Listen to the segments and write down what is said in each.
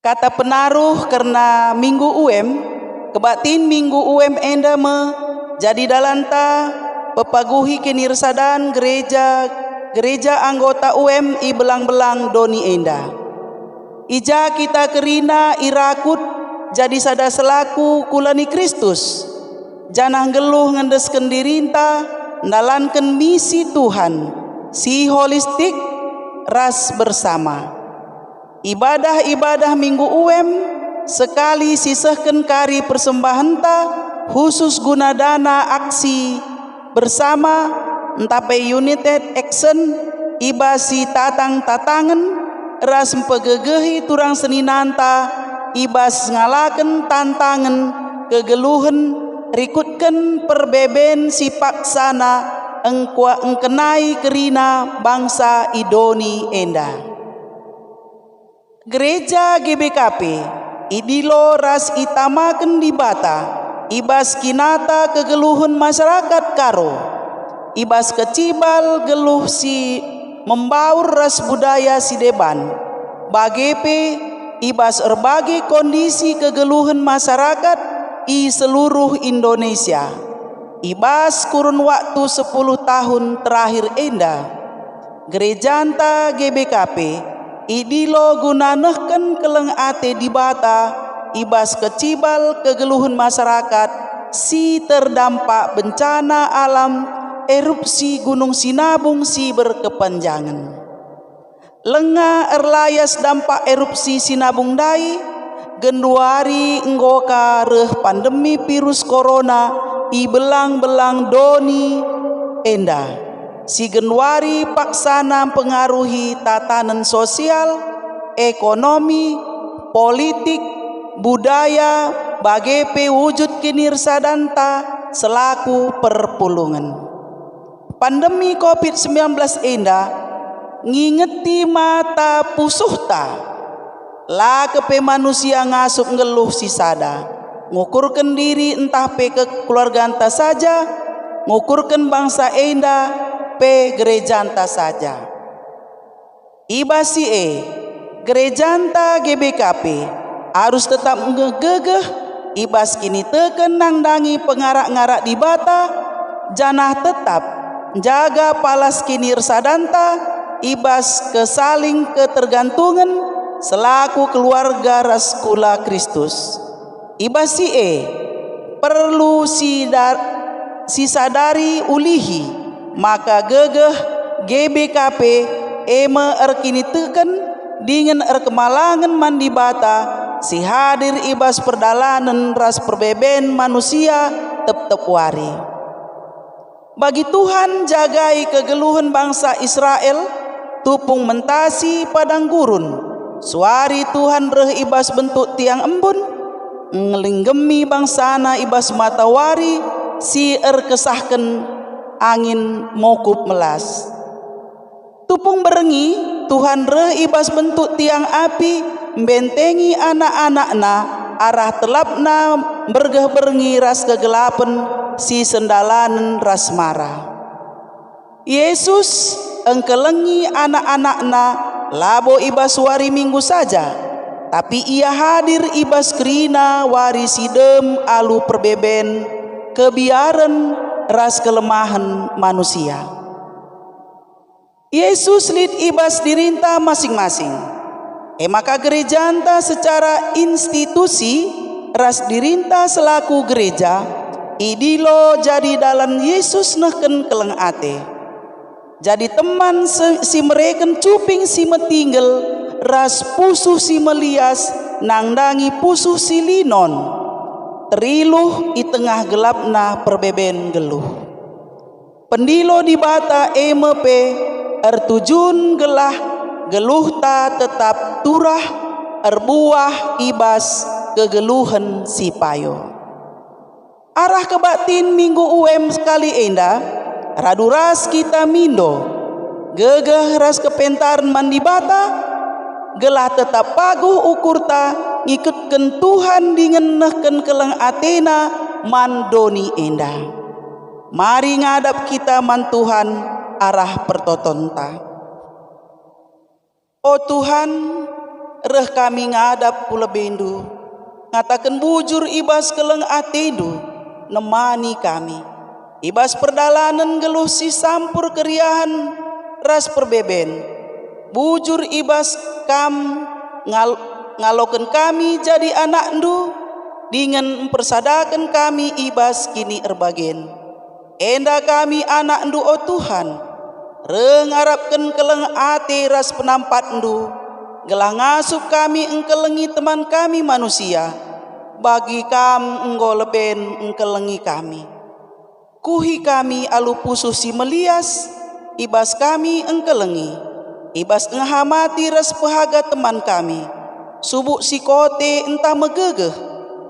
Kata penaruh karena minggu kebatin minggu enda jadi dalanta pepaguhi kenirsadan gereja anggota i belang-belang doni enda. Ija kita kerina irakut jadi sada selaku kulani Kristus. Janah geluh ngendesken dirinta nalanken misi Tuhan si holistik ras bersama. Ibadah minggu sekali sisahkan kari persembahanta khusus guna dana aksi bersama entape United Action ibasi tatangan ras mpegegehi turang seninanta ibas ngalaken tantangan kegeluhan rikutken perbeben si paksana engkenai kerina bangsa idoni enda. Gereja GBKP idilo ras itamaken dibata ibas kinata kegeluhan masyarakat karo ibas kecibal geluh si membaur ras budaya si deban bagepe ibas erbagi kondisi kegeluhan masyarakat i seluruh Indonesia ibas kurun waktu 10 tahun terakhir enda gerejanta GBKP idilo gunanehken keleng ate dibata ibas kecibal kegeluhan masyarakat si terdampak bencana alam erupsi Gunung Sinabung si berkepanjangan. Lenga erlayas dampak erupsi Sinabung dai genduari enggoka reh pandemi virus corona i belang-belang doni enda. Si Januari paksana pengaruhi tatanan sosial, ekonomi, politik, budaya, bagepe wujud kinirsadanta selaku perpulungan. Pandemi COVID-19 enda ngingeti mata pusuhta la kepe manusia ngasup ngeluh sisada ngukurkan diri entah pe ke keluarga anta saja ngukurkan bangsa enda pe gerejanta saja. Ibasi gerejanta GBKP harus tetap ngegegeh ibas kini teken nangdangi pengarak-ngarak di bata janah tetap jaga palas kini irsadanta ibas kesaling ketergantungan selaku keluarga raskula Kristus. Ibasi perlu si sadari ulihi maka gegeh GBKP erkini teken dengan erkemalangan mandi bata si hadir ibas perdalanan ras perbeben manusia tep wari. Bagi Tuhan jagai kegeluhan bangsa Israel tupung mentasi padang gurun suari Tuhan reh ibas bentuk tiang embun ngelinggemi bangsana ibas matawari si erkesahken angin mokup melas. Tupung berengi Tuhan reh ibas bentuk tiang api membentengi anak-anakna arah telapna bergeh berengi ras kegelapan si sendalanen ras marah. Yesus engkelengi anak-anakna labo ibas wari minggu saja tapi ia hadir ibas kerina wari sidem alu perbeben kebiaran ras kelemahan manusia. Yesus lid ibas dirinta masing-masing. Maka gerejanta secara institusi ras dirinta selaku gereja idilo jadi dalam Yesus neken keleng ate. Jadi teman si mereken cuping si metinggal ras pusuh si melias nangdangi pusuh si linon. Teriluh i tengah gelapna perbeben geluh. Pendilo di bata MP ertujun gelah geluh ta tetap turah erbuah ibas kegeluhan si payo. Arah kebatin minggu sekali enda raduras kita mindo gegeh ras kepentaran mandi bata gelah tetap paguh ukurta ngikutkan Tuhan dingenehken keleng Athena mandoni endah. Mari ngadap kita man Tuhan arah pertotonta. Oh Tuhan, reh kami ngadap pula bendu, ngatakan bujur ibas keleng atendu, nemani kami. Ibas perdalanan geluh si sampur keriahan, ras perbeben. Bujur ibas kam ngaloken kami jadi anak ndu, dengan mempersadakan kami ibas kini erbagen. Enda kami anak ndu o Tuhan, rengarapkan keleng ate ras penampat ndu, gelah ngasup kami engkelengi teman kami manusia, bagi kam enggo leben engkelengi kami. Kuhi kami alu pusuh si melias, ibas kami engkelengi, ibas ngehamati ras pehaga teman kami, subuk si kote entah megegeh,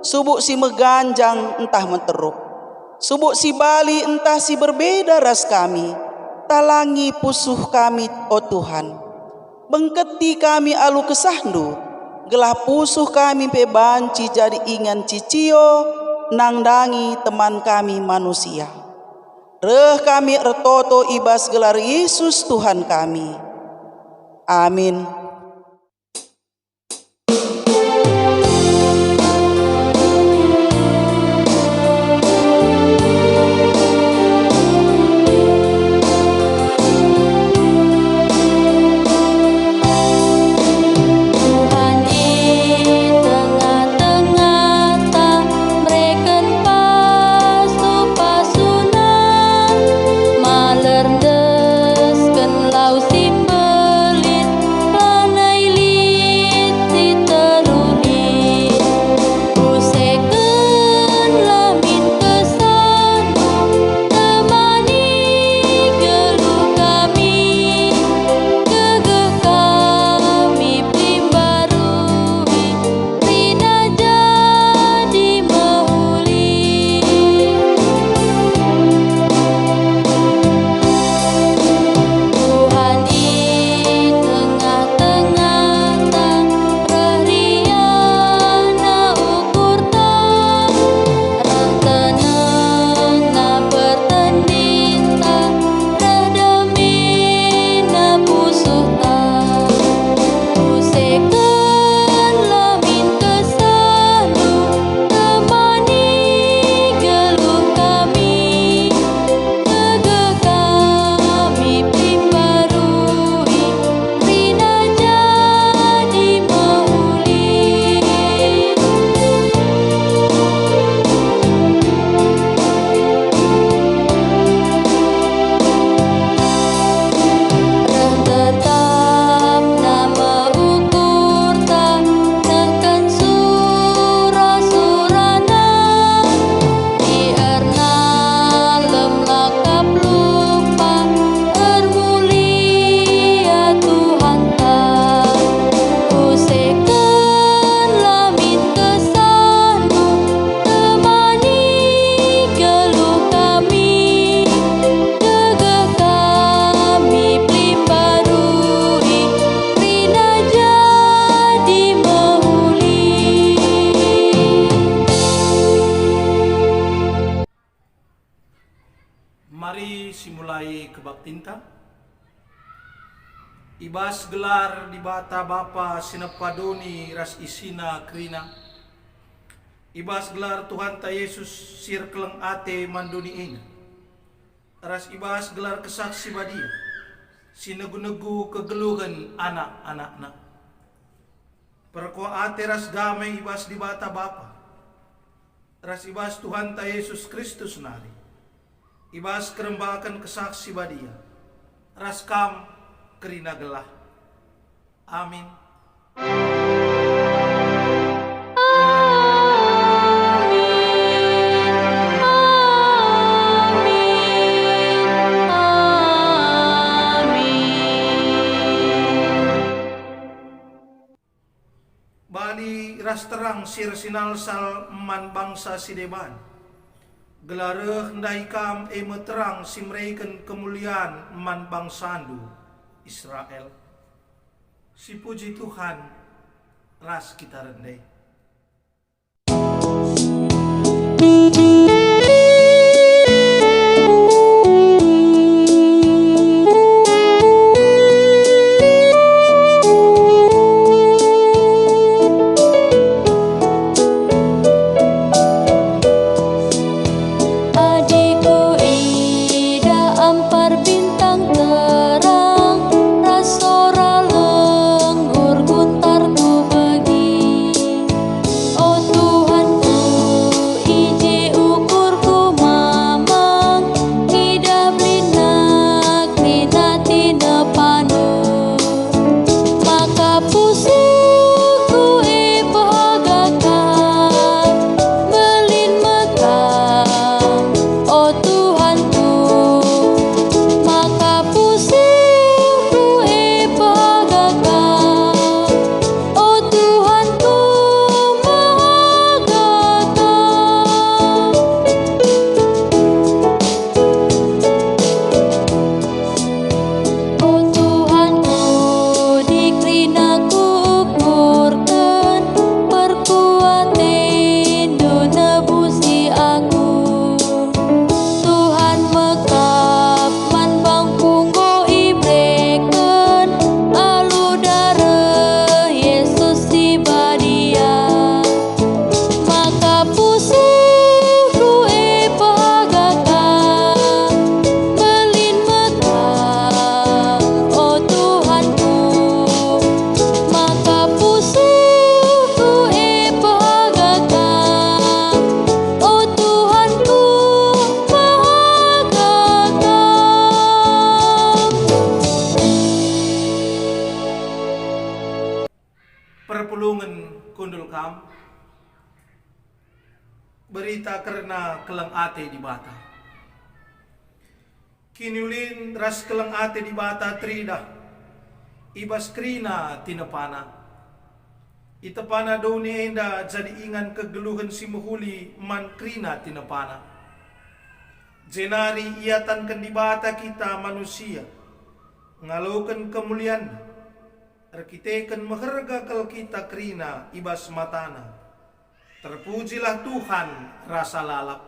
subuk si meganjang entah menteruk, subuk si bali entah si berbeda ras kami, talangi pusuh kami o Tuhan. Bengketi kami alu kesahdu, gelah pusuh kami pebanci jadi ingan cicio, nangdangi teman kami manusia. Reh kami ertoto ibas gelar Yesus Tuhan kami. Amin. Mari simulai kebaptinta. Ibas gelar di bata Bapa sinepadoni ras isina krina. Ibas gelar Tuhan ta Yesus sir keleng ate mandoni ina. Ras ibas gelar kesaksi badia, sinegu-negu kegeluhan anak-anakna. Perko ate ras damai ibas di bata Bapa. Ras ibas Tuhan ta Yesus Kristus nari. Ibas kerembakan kesaksi badia, ras kam kerina gelah. Amin. Bali ras terang sir sinalsal man bangsa sideban. Gelareh ndaikam meterang simreiken kemuliaan man bangsandu Israel. Si puji Tuhan ras kita rendai. perpulungan kundul kam berita karena kelang ate di bata. Kiniulin ras kelang ate di bata trida ibas krina tinapana. Itapana daw ni enda jadi ingan kegeluhan si muhuli man krina tinapana. Jenari iatan kandibata kita manusia ngalokan kemuliaan arkitekan maharga kal kita krina ibas matana. Terpujilah Tuhan rasa lalap.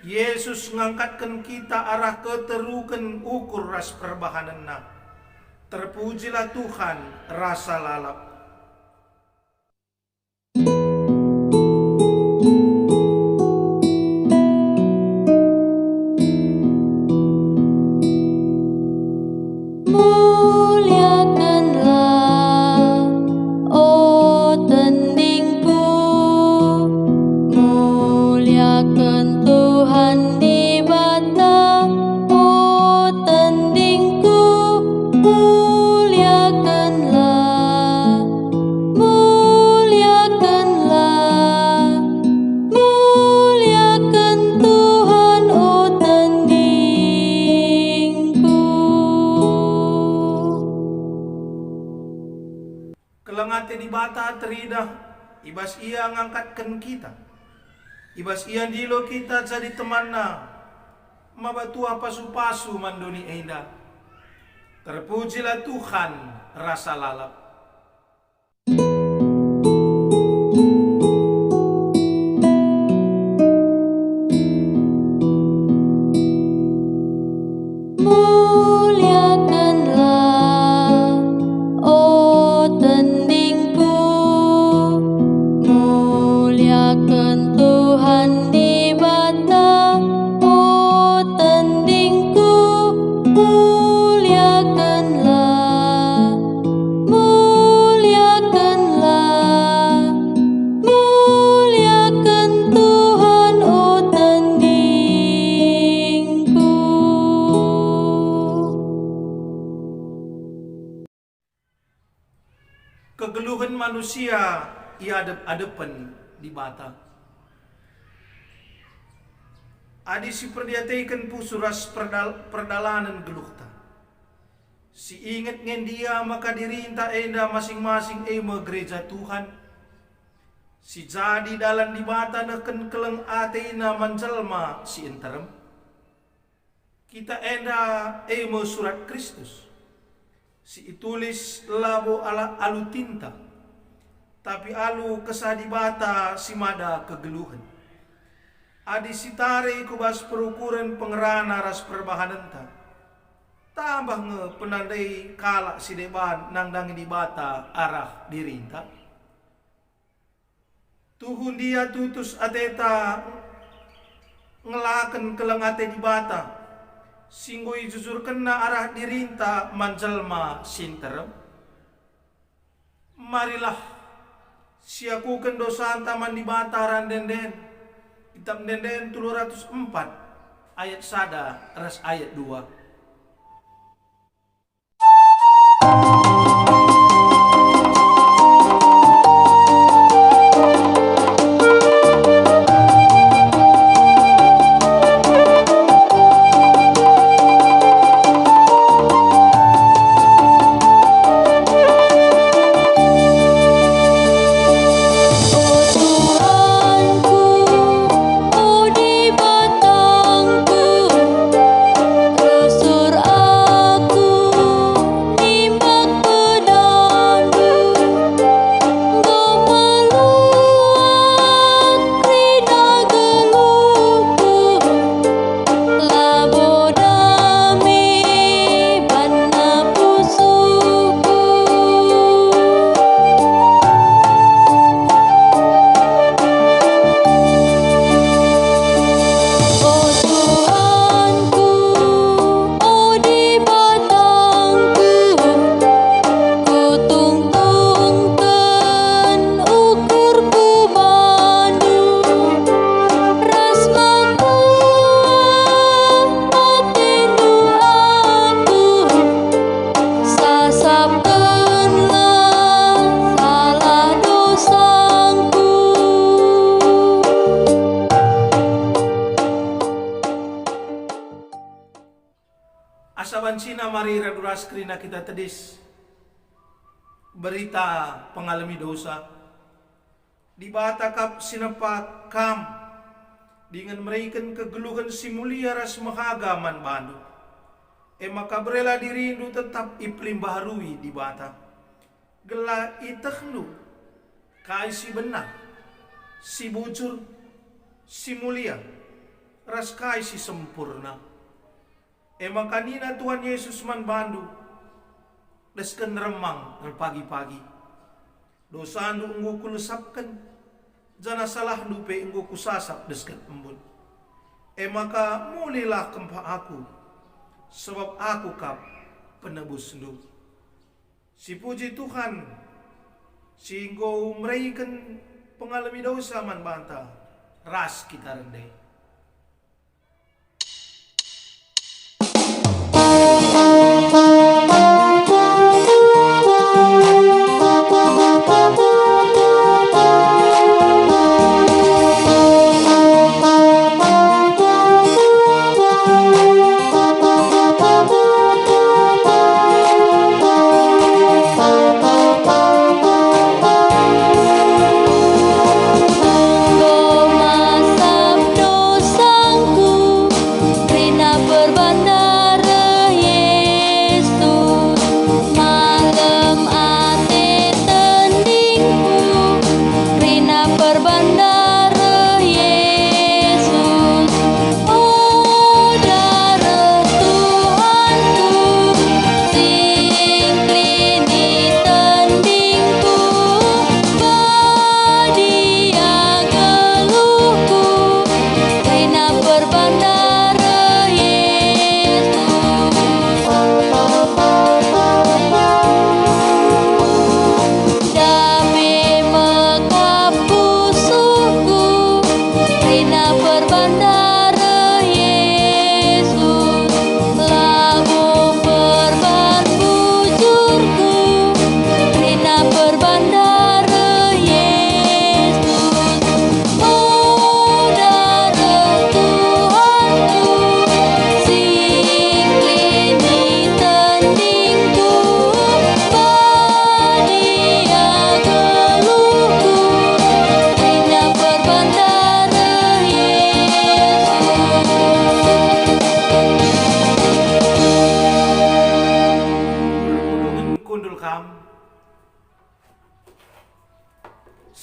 Yesus ngangkatkan kita arah keterukan ukur ras perbahananna. Terpujilah Tuhan rasa lalap. Kelengate di bata terida, ibas ia ngangkatkan kita. Ibas ia dilo kita jadi temanna, mabatua pasu-pasu mandoni enda. Terpujilah Tuhan rasa lalap. Kegeluhan manusia ia adep-adepan di bata. Adi si perdiataikan pusuras perdalanan geluhta. Si ingat ngen dia maka dirinta enda masing-masing ema gereja Tuhan. Si jadi dalam di bata neken keleng ateina manjelma si enterem. Kita enda ema surat Kristus. Si itulis labo ala alu tinta, tapi alu kesadibata si mada kegeluhan. Adi sitare kubas perukuran pengerana ras perbahananta. Tambah nge penandai kalak si deban nangdangi di bata arah dirinta. Tuhun dia tutus ateta ngelaken kelengate di bata. Singgui jujur kena arah dirinta manjelma sinterem. Marilah siakukan dosa taman di bataran denden. Kitab denden 304 ayat 1 ras ayat 2. Aku mari raduras krina kita tedis berita pengalami dosa. Di bata kap sinepak kam dengan meraikan kegeluhan si mulia ras mahagaman bandu. Maka berela dirindu tetap iplim baharui di bata. Gela iteknu kai si benar, si bujur, si mulia, ras kai si sempurna. Maka nina Tuhan Yesus man bandu desken remang pagi-pagi. Dosa andu enggu kulusapkan, jana salah dupe enggu kusasap desken embun. Maka mulilah kempa aku, sebab aku kap penebus ndu. Si puji Tuhan, si engkau meraikan pengalami dosa man banta, ras kita rendai.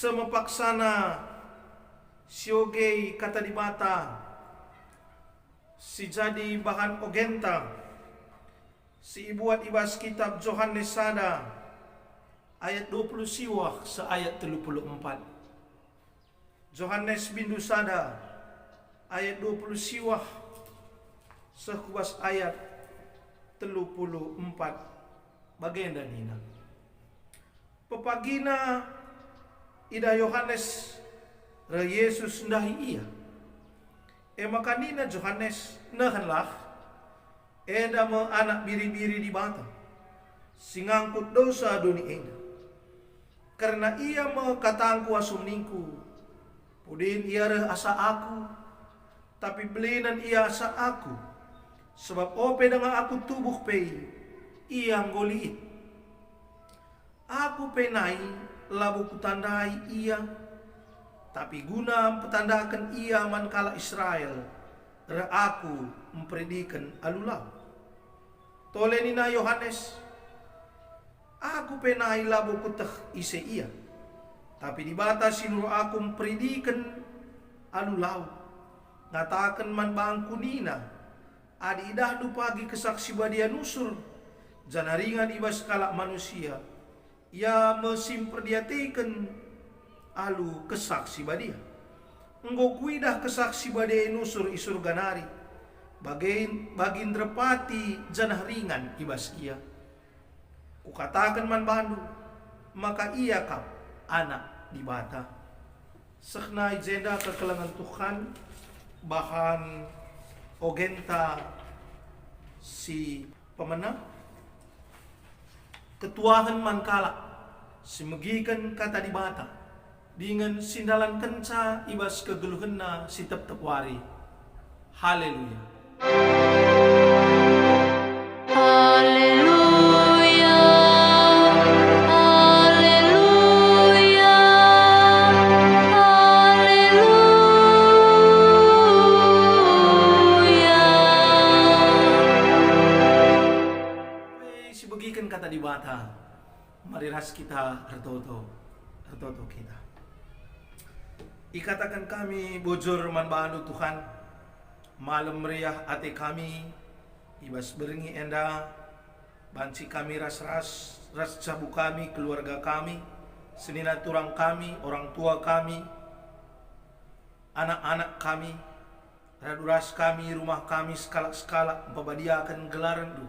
Semepaksana sioge kata di mata si jadi bahan ogenta si ibuat ibas kitab Yohanes sada ayat 20 siwah se ayat 34. Yohanes bindu sada ayat 20 siwah sekubas ayat 34 bagian dan ina. Pepagina ida Yohanes re Yesus ndahi ia. Maka nina Yohanes nahanlah eda me anak biri-biri di bata singangkut dosa dunia eda. Karena ia me katangku asumningku pudin ia re asa aku tapi belinan ia asa aku sebab ope dengan aku tubuh pei ia ngoliit. Aku penai labu kutandai ia, tapi guna petandakan ia mankala Israel, re aku mempredikan alulau. Tolenina Yohanes, aku penai labu kutah ise ia, tapi dibatasi nur aku mempredikan alulau. Ngatakan man bangku nina, adi idahdu pagi kesaksi badia nusur, janaringan ibas kalak manusia. Ya mesim perdiatikan alu kesaksi badia. Enggo kuidah kesaksi badia nusur isur ganari. Bagin drepati janah ringan ibas ia. Kukatakan man bandu, maka ia kap anak di bata. Seknai jeda kekelangan Tuhan bahan ogenta si pemenang. Ketuahan mankala semegikan kata di bata dengan sindalan kenca ibas kegeluhenna si tep-tep wari. Haleluya. mari ras kita hartoto kita. Ikatakan kami bojor man bandu Tuhan, malam meriah ate kami, ibas berengi enda, banci kami ras cabu kami, keluarga kami, senina turang kami, orang tua kami, anak-anak kami, raduras kami, rumah kami, skala-skala, pabadiakan gelaran du,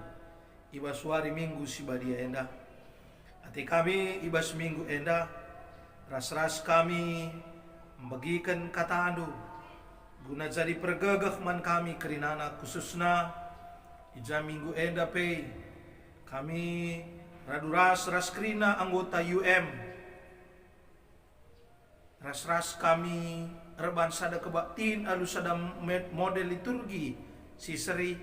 ibas wari minggu si badia enda, ate kami ibas minggu enda, ras kami, membagikan kata anu guna jadi pergagah man kami kerinana khususna ija minggu enda pe kami raduras krina anggota UM ras kami reban sada kebaktin alu sada model liturgi si seri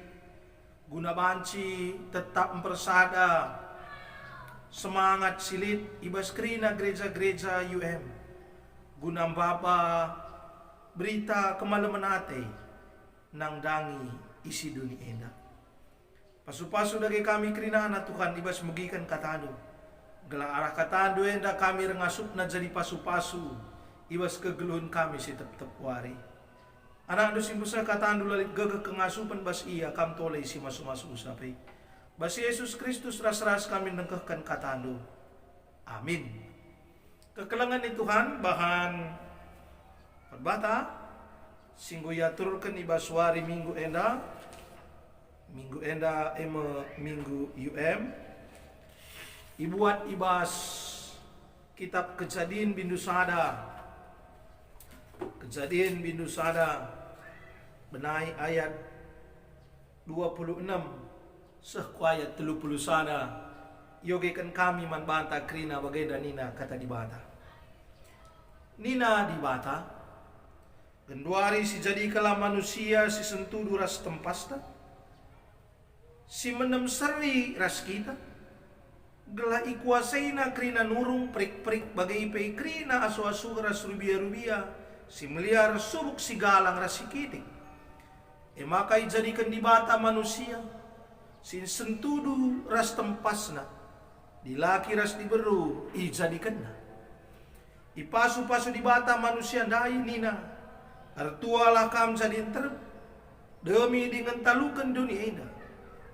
guna banci tetap mempersada semangat silit ibas krina gereja-gereja UM gunam bapa berita kemalaman ate nang dangi isi dunia enda. Pasu-pasu dari kami kerinana Tuhan ibas megikan katando. Gelang arah katando enda kami rengasup na jadi pasu-pasu ibas kegeluhun kami si tep-tep wari. Anak dosim besar katando lalit gagah kengasupan bas iya kam toleh si masu-masu usapai. Bas Yesus Kristus ras-ras kami nengkehkan katando. Amin. Kekelangan ni Tuhan bahan perbata singgo yaturkan ibaswari minggu enda minggu UM ibuat ibas kitab Kejadian bindu sada benai ayat 26 sehku ayat 30 sada yogekan kami man banta krina bagai danina kata di bata Nina di bata genduari si jadi kala manusia si sentudu ras tempasta si menem seri ras kita gela ikuasaina krina nurung prik-prik bagai ipe krina asu-asu ras rubia-rubia si meliar subuk si galang ras si kitik makai jadikan di bata manusia si sentudu ras tempasna dilaki ras diberu ijadikanna ipasu-pasu di bata manusia dai nina artualah kam jadi ter demi dengan talukan dunia ina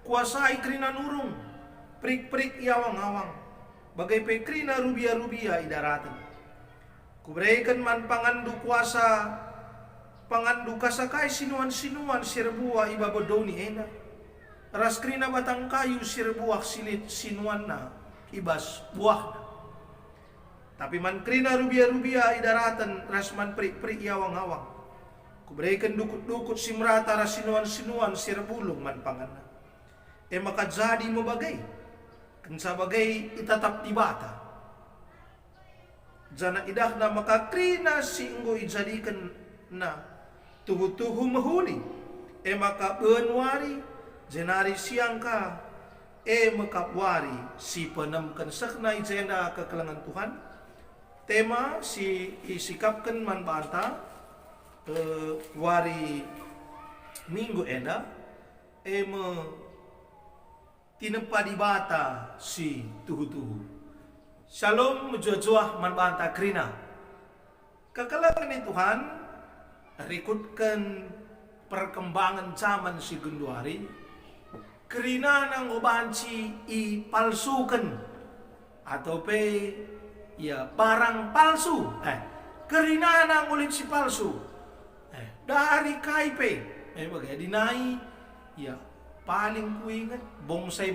kuasai krina nurung prik-prik iawang-awang bagai pekrina rubia-rubia idaratan kuberikan man pangandu kuasa pangandu kasakai sinuan-sinuan sirbuah ibabodoni ina ras krina batang kayu sirbuah silit sinuanna ibas buahna tapi man krina rubia-rubia idaratan rasman prik-prik iawang-awang kuberikan dukut-dukut simrata rasinuan-sinuan sirbulung man panganna maka jadi mabagai kensa bagai itatap di bata jana idahna maka krina singgo ijadikan na tuhu-tuhu mahuli maka benwari jenari siangka mekapwari si penemkan sekna ijenda kekelangan Tuhan tema si isikapkan man banta wari minggu enda tinempa di bata si tuhu-tuhu shalom mujuah man banta krina kekelangan ni Tuhan rikutkan perkembangan zaman si genduari krina nang obanci i palsukan atau ya barang palsu kerina nang ulit si palsu dari KIP bagai dinai ya paling kuingat bonsai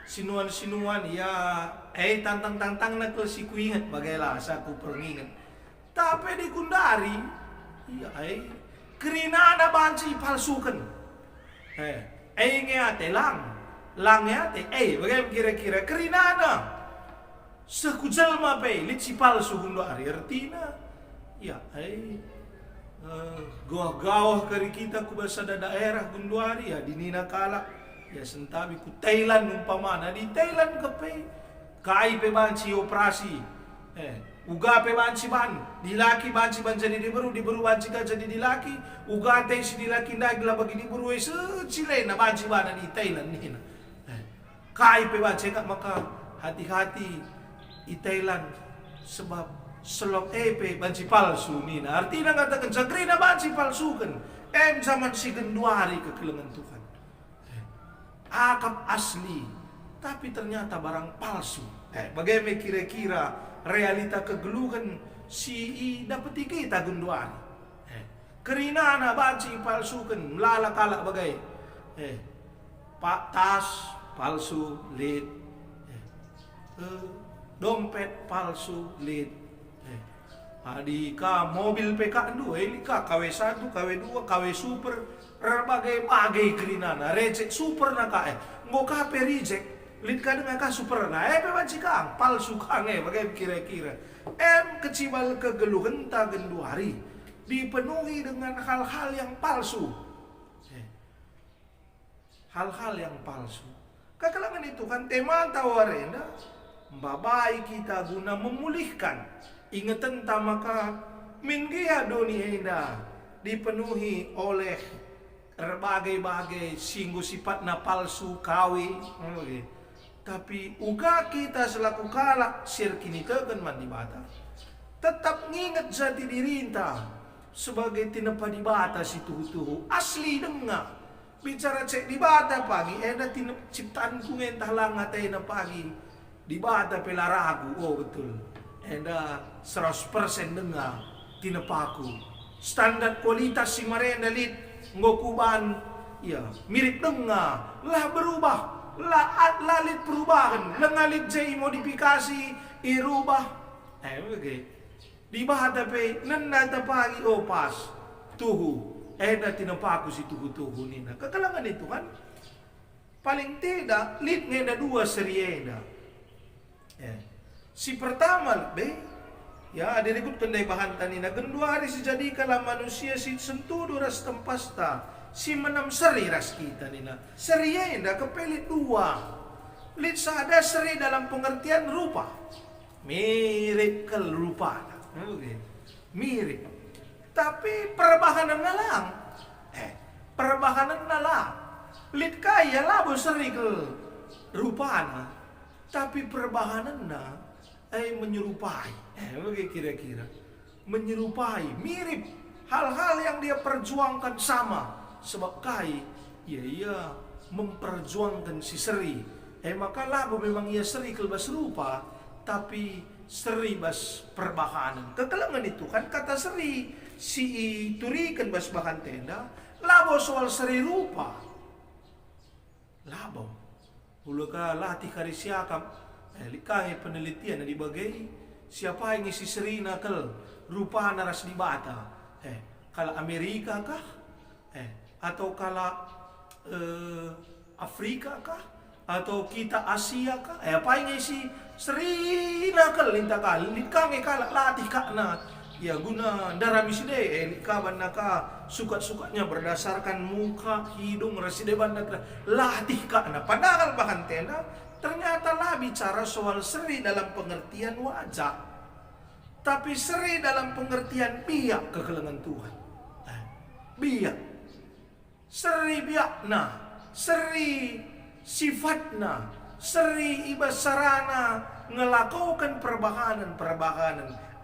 sinuan ya tantang na ke si kuingat bagailah sa ku peringat tapi di kundari ya kerina na banci palsukan ngate lang ngate bagai kira-kira kerina na sekujal mape litsi palsu kundari artina ya gawah kari kita ku basada daerah gunduari ya dinina kala ya sentabi ku Thailand umpamana di Thailand kepe kai pe banci operasi uga pe banci ban dilaki banci ban jadi diberu banci ka jadi dilaki uga te si dilaki ndagla bagi diberu secile na banci ban di Thailand nina kai pe banci ka maka hati-hati i Thailand sebab selok epe banci palsu nina. Artinya ngatakan sakrina banci palsu kan. Zaman si genduari kekelengan Tuhan. Akap asli, tapi ternyata barang palsu. Bagaimana kira-kira realita kegeluhan si dapat kita genduari. Kerina na banci palsu kan melala kalak bagai. Pak tas palsu lid. Dompet palsu lid. Adika mobil PK2 ini KW1, KW2, KW super berbagai-bagai kerinana reject super na ka ngo ka pe reject lid ka dengan ka super na pe banci kang palsu kang bagai kira-kira kecibal kegeluhan ta genduari dipenuhi dengan hal-hal yang palsu. Hal-hal yang palsu. Kekalangan itu kan tema tawarenda babai kita guna memulihkan ingatan tamaka minggia dunia enda dipenuhi oleh berbagai-bagai singgu sifat na palsu kawi. Tapi uga kita selaku kalak sirkini tegan mandi bata tetap nginget jati diri enta sebagai tinapa di bata si tuhu-tuhu asli dengar bicara cek di bata pagi eda tinap ciptaan ku entah langat ena pagi di bata pela ragu. Oh betul eda 100% dengar tinapaku standar kualitas si marenda lid ngokuban ya mirip dengar lah berubah lalit perubahan lengalit jai modifikasi irubah di bata pe nanda pagi oh pas tuhu eda tinapaku si tuhu-tuhu nina. Kekalangan itu kan paling tidak lid ngeda dua serienda. Si pertama ya dirikut kendai bahan tanina gendua hari sejadikalah manusia si sentudu ras tempasta si menam seri ras kita nina serienda kepelit dua lid sada seri dalam pengertian rupa mirip ke rupa mirip tapi perbahanan nalang perbahanan nalang lid kaya labo seri ke rupana tapi perbahanan na menyerupai kira-kira menyerupai mirip hal-hal yang dia perjuangkan sama sebab kai ia memperjuangkan si seri maka labo memang ia seri kelbas rupa tapi seri bas perbahanan. Kekalangan itu kan kata seri si turikan bas bahan tenda labo soal seri rupa labo uluka latih karisiakam likai penelitian di bagai siapa yang isi serina kel rupa naras di bata kala Amerika kah atau kala Afrika kah atau kita Asia kah apa yang isi serina kel linta kal likange kala latih kakna ya guna darah miside likaban naka sukat-sukatnya berdasarkan muka hidung reside bandak latih kakna padahal bahan tenda ternyata lah bicara soal seri dalam pengertian wajah tapi seri dalam pengertian biak kekelengan Tuhan biak seri biakna seri sifatna seri ibasarana ngelakukan perbahanan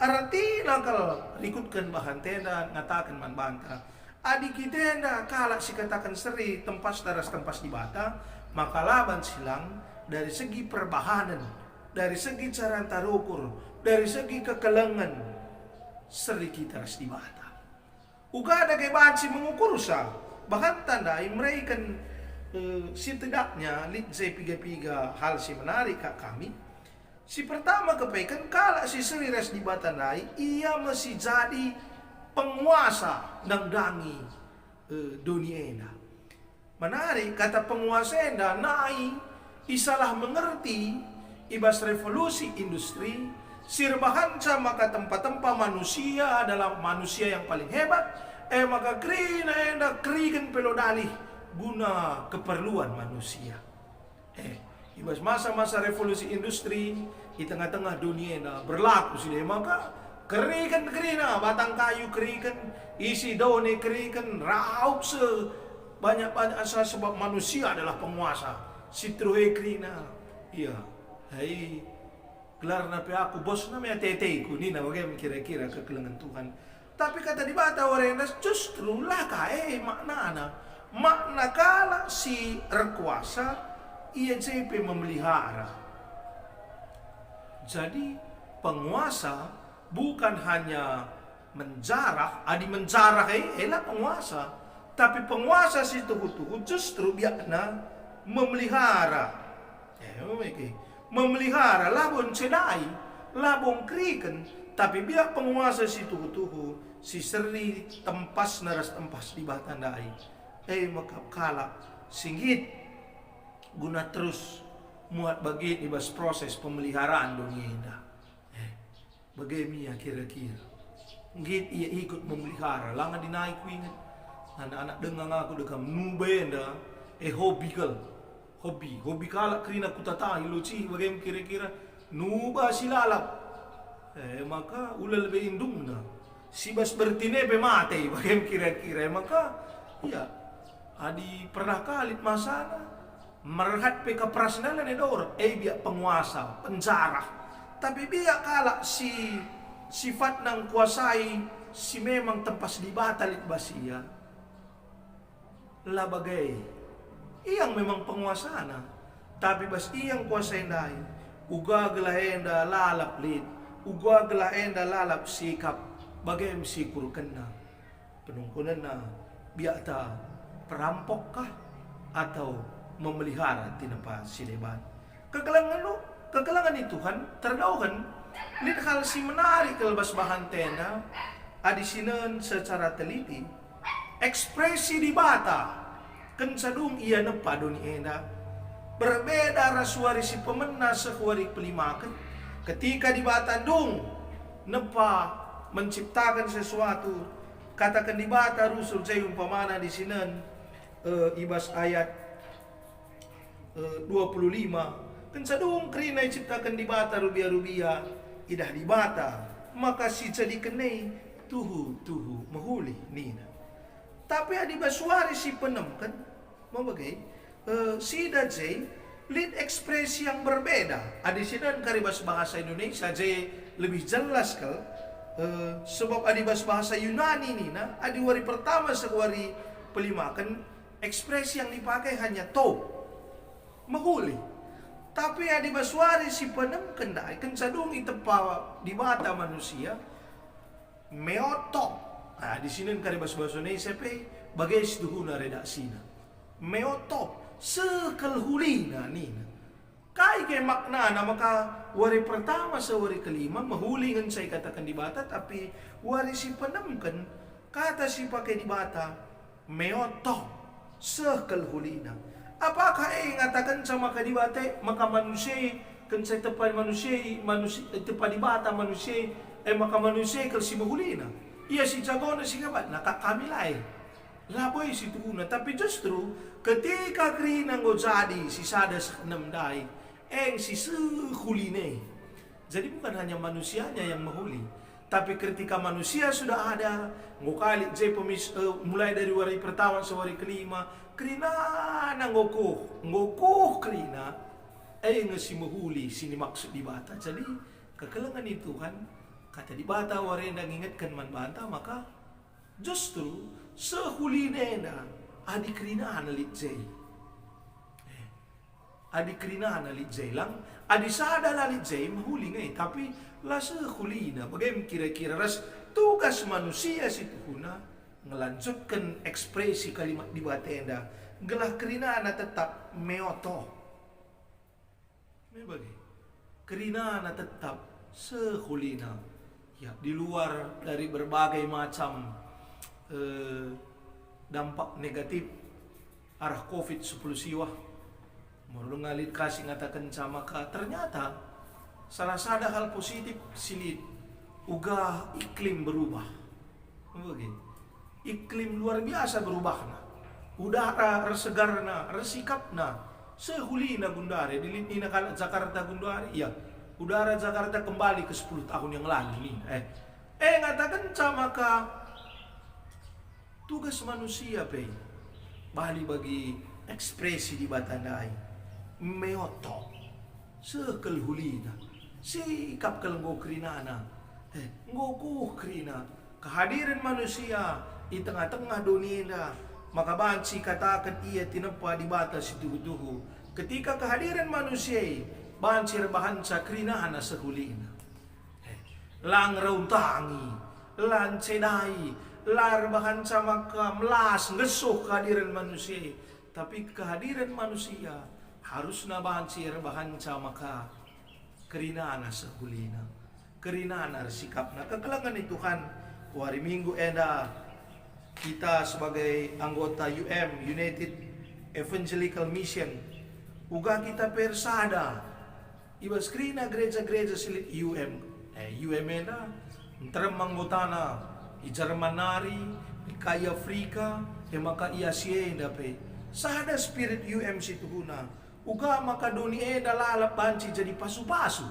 artinya kalau ikutkan bahan tenda ngatakan man banta adik kita kalak si katakan seri tempas daras tempas di bata maka laban silang dari segi perbahanan, dari segi cara tarukur, dari segi kekelengan, seri kita harus dibata. Uga ada kebanci mengukur sa, bahkan tandai mereka setidaknya lid saya piga-piga hal si menarik kak kami. Si pertama kepaikan kalau si seri res dibata nai, ia masih jadi penguasa nangdangi dunia enda. Menarik kata penguasa enda nai. Isalah mengerti ibas revolusi industri sirbahanca maka tempat-tempat manusia adalah manusia yang paling hebat maka krina enda krigen pelodali guna keperluan manusia ibas masa-masa revolusi industri di tengah-tengah dunia enda berlaku sih maka kerikan kerina batang kayu kerikan isi daun kerikan raup banyak-banyak asal sebab manusia adalah penguasa. Sitruhe krina, iya, Hai gelar nape aku bos namanya teteku nih nah bagaimana kira-kira kekelengan Tuhan. Tapi kata di bata warendas justru lah kae makna kala si berkuasa ia JP memelihara. Jadi penguasa bukan hanya menjarah, elah penguasa, tapi penguasa si tuhu-tuhu justru biakna memelihara. Memelihara labon cedai, labon kriken, tapi biak penguasa si tuhu-tuhu si seri tempas naras tempas di batandai. Maka kala singgit guna terus muat bagi ibas proses pemeliharaan dunia. Bagaimana kira-kira? Ngit ia ikut memelihara, langa dinaik ingat. Anak-anak dengang aku dekam nubenda, hobi kala kerina kutatai luci bagaimana kira-kira nuba silalap. Maka ulal be indungna. Sibas bertine be mate bagaimana kira-kira maka ya adi pernah kalit masana merhat pe keprasnalan edor biak penguasa penjara tapi biak kala si sifat nang kuasai si memang tempas di batalit basia lah bagai iyang memang penguasana tapi bas iyang kuasain dai uga gelahenda lalap lid uga gelahenda lalap sikap bagai sikur kena penungkunan na biak ta perampok kah atau memelihara tinapa sileban kegelangan itu kan terdauhan lid hal si menarik kelbas bahan tenda adisinan secara teliti ekspresi di bata kensadung ia nepa doni enda berbeda rasuari si pemena sehuari pelimakan ketika di bata dung nepa menciptakan sesuatu katakan di bata rusul saya umpamana di sinan ibas ayat 25 kensadung kerina ciptakan di bata rubia-rubia idah di bata maka si jadi kenai tuhu mahuli nina tapi adi basuari si penem kan mabagai si dajay lid ekspresi yang berbeda adi sinan karibas bahasa Indonesia jay lebih jelas kal sebab adi bahasa Yunani nina adi wari pertama sekuari pelimakan ekspresi yang dipakai hanya to mahuli tapi adi basuari si penem kendai kensadung itepa di mata manusia meotok di sini karibas bahasa Indonesia pe bagai seduhuna redaksina meotok sekelhulina nina kai ke makna na maka wari pertama sewari kelima mahulingan saya katakan di bata tapi wari si penemkan kata si pakai di bata meotok sekelhulina apakah ngatakan sama ka di bata maka manusia kan saya tepat manusia tepat di bata manusia maka manusia kalau si mahulina iya si jagona si kabat nak kami lain laboy si tuhuna tapi justru ketika kerina ngo jadi si sada enam dai si sehuline jadi bukan hanya manusianya yang mahuli tapi ketika manusia sudah ada ngokali mulai dari wari pertama sewari kelima kerina na ngokuh kerina ngesi mahuli sini maksud di bata jadi kekelengan itu kan kata di bata warenda ngingetkan man banta maka justru sehulinena adi kerina analit jay adi kerina analit jay lang adi sada lalit jay mahuli ngay tapi la sehulina bagaimana kira-kira ras tugas manusia si tuhuna ngelanjutkan ekspresi kalimat di batenda gelah kerina na tetap meoto bagi kerina na tetap sehulina ya di luar dari berbagai macam dampak negatif arah COVID-10 siwah mau ngalit kasih ngatakan sama ka ternyata salah sada hal positif silit uga iklim berubah begitu iklim luar biasa berubahna udara resegarna resikapna sehulina gundare dilitina kan Jakarta gundare ya udara Jakarta kembali ke 10 tahun yang lalu nih ngatakan sama ka tugas manusia pe bali bagi ekspresi di batandai meoto sekel hulina sikap kelenggo kerinana ngoku kerina kehadiran manusia di tengah-tengah dunia, maka banci katakan ia tinepa di batas itu ketika kehadiran manusia banci rebahan sakrina ana sehulina lang rauntangi lan cedai lar bahan sama melas ngesuh kehadiran manusia, tapi kehadiran manusia harus banci rebahan sama kerina ana sehulina kerina ana sikapna kekelangan itu kan hari Minggu eda kita sebagai anggota United Evangelical Mission uga kita persada ibas krina gereja-gereja silit eda teremang botana i Jermanari i kai Afrika maka ia sieda pe sada spirit situ guna uga maka dunia eda lalap banci jadi pasu-pasu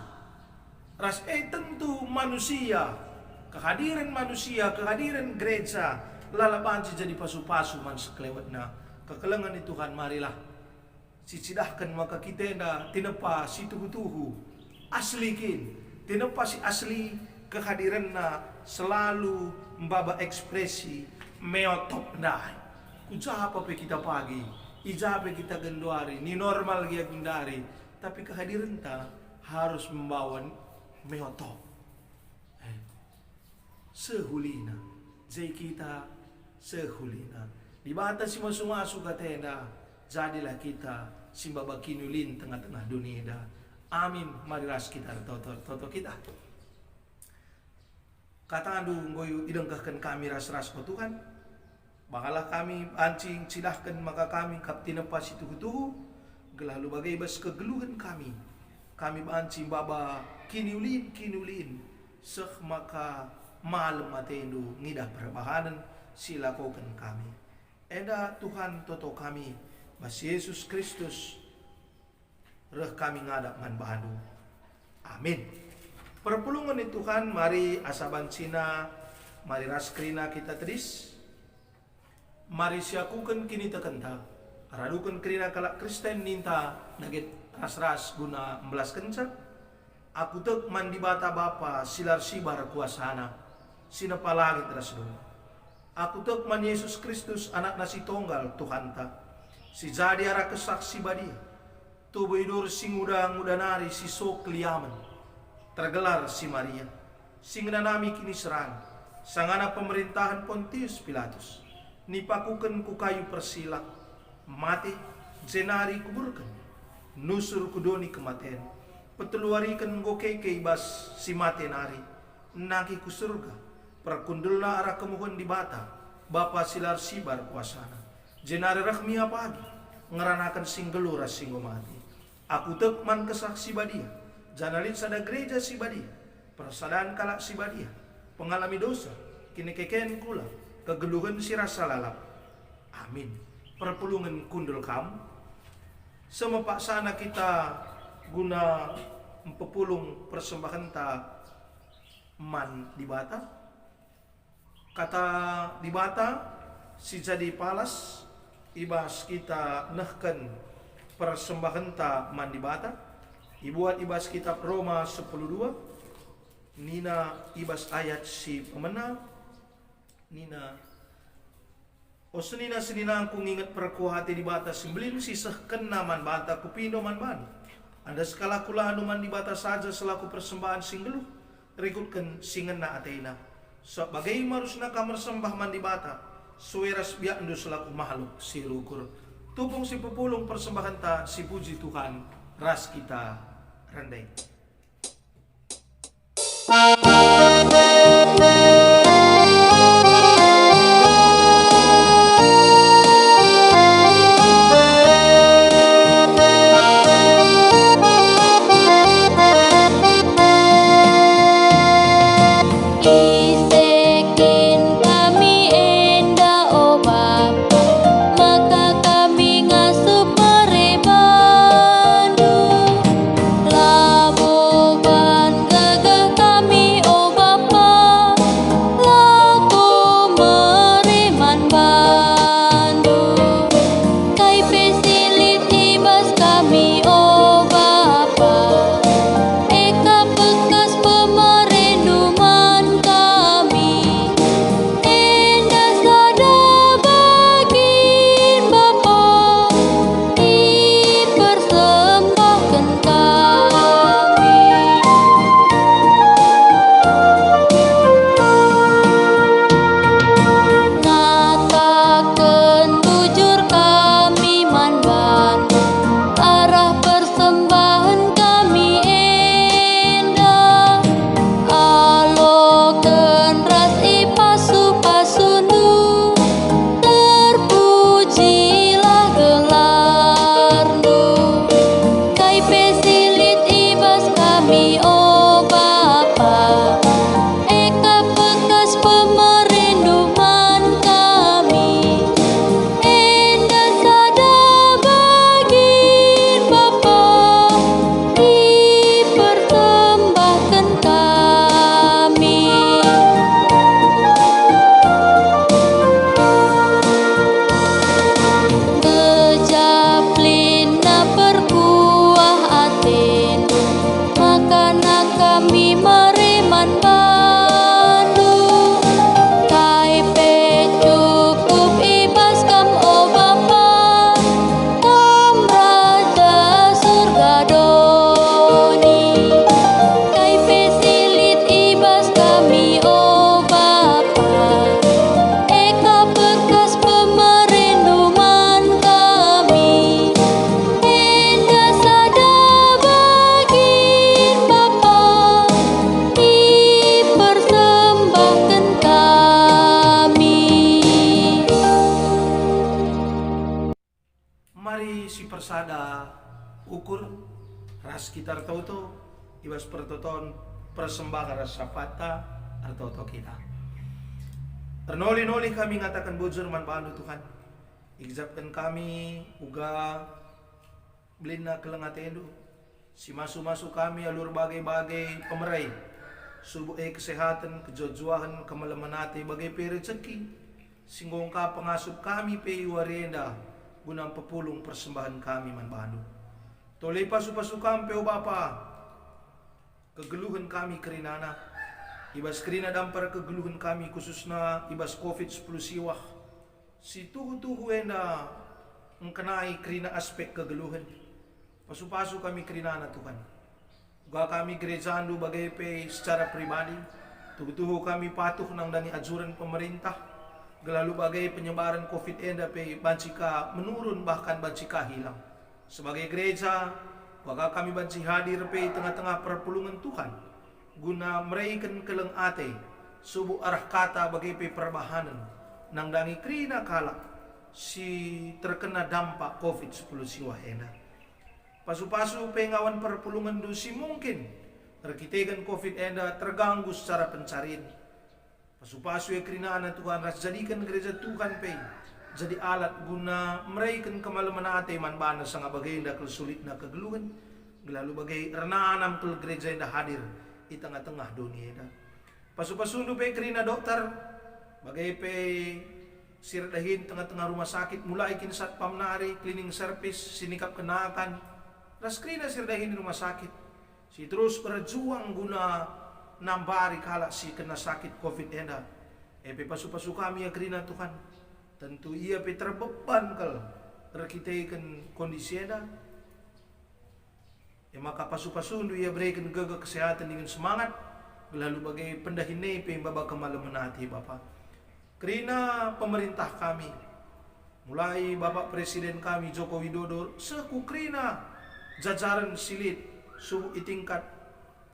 ras tentu manusia kehadiran gereja lalabanci jadi pasu-pasu man sekelewatna kekelengan itu kan marilah cicidahkan maka kita tinepa si tuhu aslikin tinepa si asli kehadiranna selalu mbaba ekspresi meotop ndai kuja apa pe kita pagi ijabe kita genduari ni normal dia gendari tapi kehadiran ta harus membawa meotop sehulina jai kita sehulina di batas si masuk-masuk katenda jadilah kita simbaba kinulin tengah-tengah dunia dah. Amin. Marilah kita toto kita kata andu ngoyu idengkahkan kami ras-ras ko Tuhan bakalah kami ancing cilahkan maka kami kaptinepa si tuhu gelalu bagai bas kegeluhan kami bancing baba kinulin seh maka malam matendo ngidah perbahanan silakokan kami eda Tuhan toto kami Mas Yesus Kristus reh kami ngadap ngan bahadu amin. Perpulungan itu Tuhan mari asaban cina mari raskrina kita tedis mari siakukan kini tekenta radukan kerina kalak Kristen ninta nagit ras-ras guna membelas kenca aku tek mandi bata bapa silar sibar kuasana sinapa langit rasdo aku tek man Yesus Kristus anak nasi tonggal Tuhan ta si jadi arah kesaksi badia tubuh idur sing udanari si sok liaman tergelar si Maria sing nami kini serang sangana pemerintahan Pontius Pilatus nipakuken ku kayu persilak mati jenari kuburkan nusur kudoni kematian peteluarikan gokeke ibas si mati nari naki ku surga perkundulna arah kemuhun di bata bapa silar sibar kuasana jenari rahmia pagi ngeranakan singgelura singgo mati aku tekman kesaksi badia janalit sada gereja si badia persadaan kalak si badia pengalami dosa kini keken kula kegeluhan si rasa lalap amin. Perpulungan kundul kamu semepak sana kita guna mempepulung persembahan ta man di bata kata di bata si jadi palas ibas kita nehken persembahan ta man di bata ibuat ibas kitab Roma 10:2 nina ibas ayat si pemenang nina senina aku nginget perkuhati di bata semblin sisahken naman bata kupindo man ban anda sekala kula anuman di bata saja selaku persembahan singgeluh rikutkan singen na atena sebagai marusna kamar sembah man di bata suweras biakndo selaku makhluk si lukur tupung si pepulung persembahan ta si puji Tuhan ras kita rendai. Labukan gagah kami persada ukur ras kita artoto ibas pertoton persembahan ras sapata artoto kita. Ternoli-noli kami ngatakan bujur man baano Tuhan. Igzapkan kami uga blina kelengatendo. Si masu-masu kami alur bagai-bagai pemerai. Subuh kesehatan, kejojuahan, kemalamanati bagai perezeki. Singgong ka pengasup kami pe warenda gunang pepulung persembahan kami man baano. Toleh pasu-pasu kami o Bapa. Kegeluhan kami kerinana. Ibas kerina dampar kegeluhan kami khususnya ibas COVID-10 siwah. Si tuhu-tuhu enda mengkenai kerina aspek kegeluhan. Pasu-pasu kami kerina na Tuhan. Uga kami gerejandu bagai pe secara pribadi. Tuhu-tuhu kami patuh nang dangi ajuran pemerintah. Gelalu bagai penyebaran COVID enda pe bancika menurun bahkan bancika hilang. Sebagai gereja, uga kami banci hadir pe tengah-tengah perpulungan Tuhan. Guna meraikan keleng ate subuh arah kata bagai pe perbahanan nang dangi krina kala si terkena dampak COVID-10 siwah enda. Pasu-pasu pengawan perpulungan dusi mungkin terkitegan COVID enda terganggu secara pencarian. Pasu-pasu krina na Tuhan ras jadikan gereja Tuhan pe jadi alat guna meraikan kemalaman ate man bana sanga bagai enda kesulit na kegeluhan gelalu bagai renanam kel gereja enda hadir di tengah-tengah dunia dah. Pasu-pasundu pe kerina dokter bagai pe sirdahin tengah-tengah rumah sakit mulai kin satpam nari cleaning service sinikap kenakan ras kerina sirdahin di rumah sakit si terus berjuang guna nambari kala si kena sakit COVID enda. Pe pasu-pasu kami ya kerina Tuhan tentu ia pe terbeban kal terkitaikan kondisi enda. Maka pasu-pasundu ia berikan gagah kesehatan dengan semangat lalu bagai pendahine pe baba kemalaman hati Bapa. Kerina pemerintah kami mulai Bapak Presiden kami Joko Widodo seku kerina jajaran silit subuh i tingkat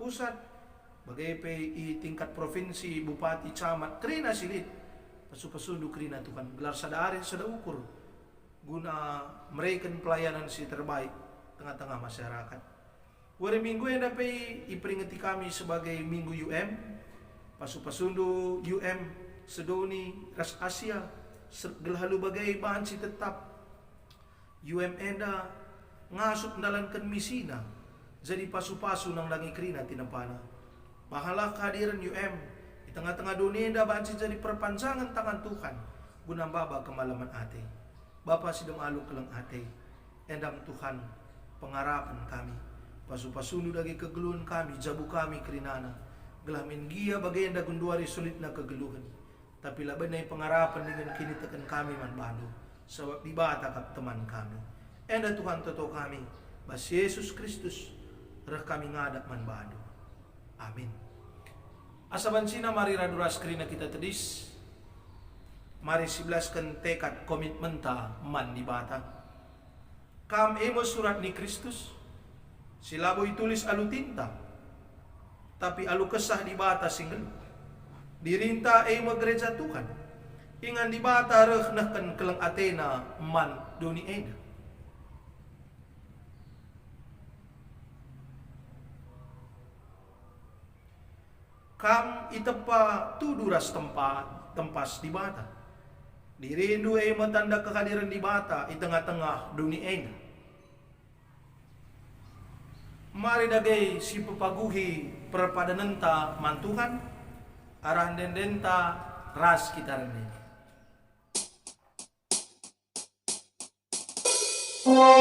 pusat bagai pe i tingkat provinsi bupati camat kerina silit pasu-pasundu kerina Tuhan gelar sadari sada ukur guna mereka pelayanan si terbaik tengah-tengah masyarakat. Wari minggu yang dapat diperingati kami sebagai Minggu UM. Pasu-pasundu UM sedoni ras Asia gelhalu bagai banci tetap UM enda ngasup mendalankan misina jadi pasu-pasu nang langi kerina tinapana. Pahala kehadiran UM di tengah-tengah dunia enda banci jadi perpanjangan tangan Tuhan guna baba kemalaman ate. Bapa sidang alu keleng ate endam Tuhan pengharapan kami. Pasu-pasundu dagi kegeluhan kami, jabu kami kerinana. Gelamin gia bagai enda gunduari sulit na kegeluhan. Tapi labanay pengarapan dengan kini tekan kami man bando. Sebab dibata kap teman kami. Enda Tuhan toto kami. Bas Yesus Kristus. Reh kami ngadak man bando. Amin. Asaban sina mari raduras kerina kita tedis. Mari 11 tekad komitmen ta man dibata. Kam emo surat ni Kristus. Silabo itulis alu tinta, tapi alu kesah di bata singgel. Dirinta ay maggereja Tuhan, ingan di bata rehnahkan kelang Athena man duni ena. Kam itepa tuduras tempas di bata. Dirindu ay matanda kehadiran di bata di tengah-tengah duni ena. Mari dagay si pepaguhi perpadananta mantuhan arahan dendenta ras kita rene. Terang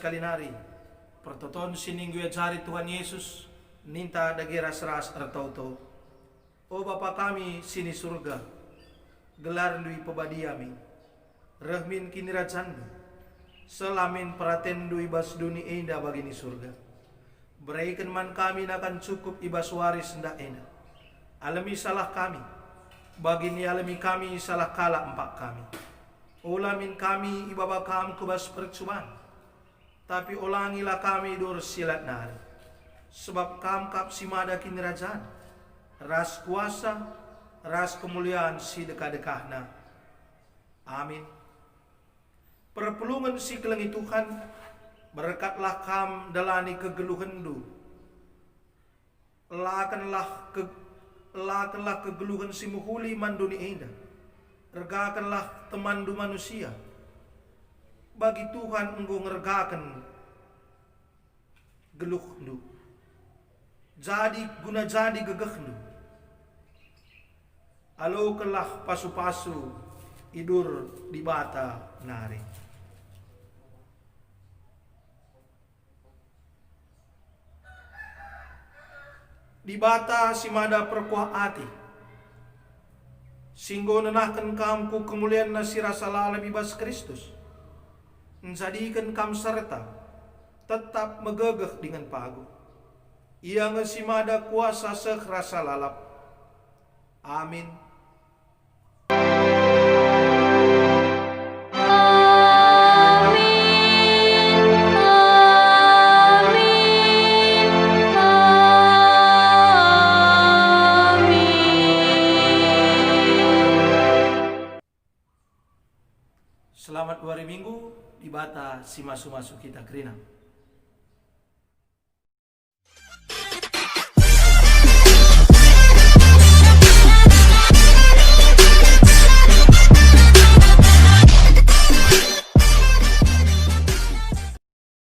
sekali nari. Pertoton sininggu ya jari Tuhan Yesus, ninta dagi ras-ras artau-tau. O Bapa kami sini surga, gelar dui pebadiami, rahmin kini rajandu, selamin peraten dui bas duni indah bagini surga. Berikan man kami akan cukup ibas waris ndak enak. Alami salah kami, bagini alami kami salah kala empak kami. Ulamin kami ibaba kam kubas percobaan, tapi ulangilah kami dur silat nari. Sebab kam kap simada kini rajaan, ras kuasa, ras kemuliaan si dekah-dekahna. Amin. Perpelungan si kelengi Tuhan, berkatlah kam dalani kegeluhendu. Lakanlah kegeluhan si muhuli manduni indah. Regakanlah temandu manusia. Bagi Tuhan engkau ngergakan geluhndu. Jadi guna jadi gegehnu. Alokelah pasu-pasu idur di bata nari. Di bata simada perkuah ati, singgo nenahkan kamku kemuliaan nasi rasa lala bibas Kristus, menjadikan kam serta tetap megegeh dengan pagu. Ia ngesimada kuasa seh rasa lalap. Amin. Selamat hari Minggu di bata si masuk-masuk kita kerina.